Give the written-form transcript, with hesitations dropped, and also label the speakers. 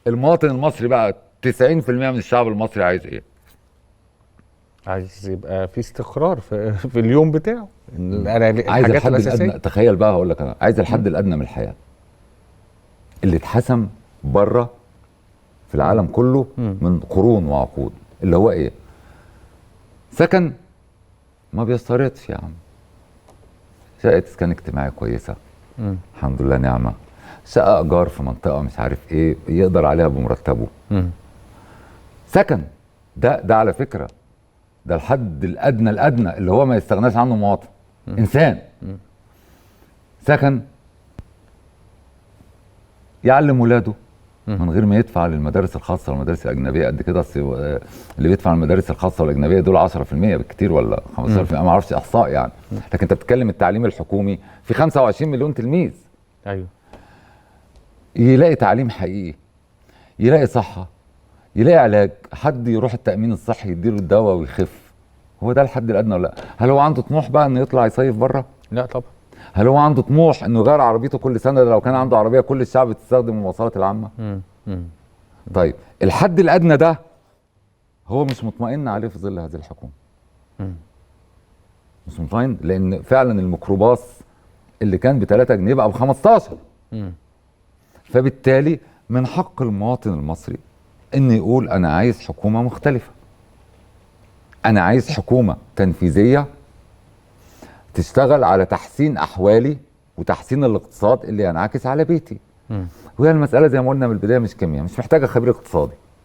Speaker 1: المواطن المصري بقى 90% من الشعب المصري عايز ايه؟
Speaker 2: عايز يبقى في استقرار في اليوم بتاعه،
Speaker 1: عايز
Speaker 2: الحاجات
Speaker 1: الحد
Speaker 2: الاساسيه.
Speaker 1: الادنى. تخيل بقى، هقول لك انا عايز الحد الادنى من الحياه اللي اتحسم بره في العالم كله من قرون وعقود، اللي هو ايه؟ سكن ما بيستردش يا عم، شقه اسكان اجتماعي كويسه الحمد لله نعمه، شقه ايجار في منطقه مش عارف ايه يقدر عليها بمرتبه. سكن ده على فكره ده الحد الادنى الادنى اللي هو ما يستغناش عنه مواطن انسان. سكن يعلم ولاده من غير ما يدفع للمدارس الخاصه والمدارس الاجنبيه قد كده. اللي بيدفع المدارس الخاصه والاجنبيه دول 10% بالكتير ولا 15%، ما اعرفش احصاء يعني. لكن انت بتتكلم التعليم الحكومي في 25 مليون تلميذ.
Speaker 2: ايوه.
Speaker 1: يلاقي تعليم حقيقي، يلاقي صحه، يلاقي علاج، حد يروح التامين الصحي يديله الدواء ويخف. هو ده الحد الادنى ولا لا؟ هل هو عنده طموح بقى انه يطلع يصيف بره؟
Speaker 2: لا طبعا.
Speaker 1: هل هو عنده طموح انه يغير عربيته كل سنه؟ ده لو كان عنده عربيه كل الشعب بتستخدم المواصلات العامه. طيب الحد الادنى ده هو مش مطمئن عليه في ظل هذه الحكومه. مش مطمئن، لان فعلا الميكروباص اللي كان ب 3 جنيه بقى ب 15. فبالتالي من حق المواطن المصري انه يقول انا عايز حكومه مختلفه، انا عايز حكومه تنفيذيه تشتغل على تحسين احوالي وتحسين الاقتصاد اللي ينعكس على بيتي. وهي المساله زي ما قلنا من البدايه مش كيمياء، مش محتاجه خبير اقتصادي.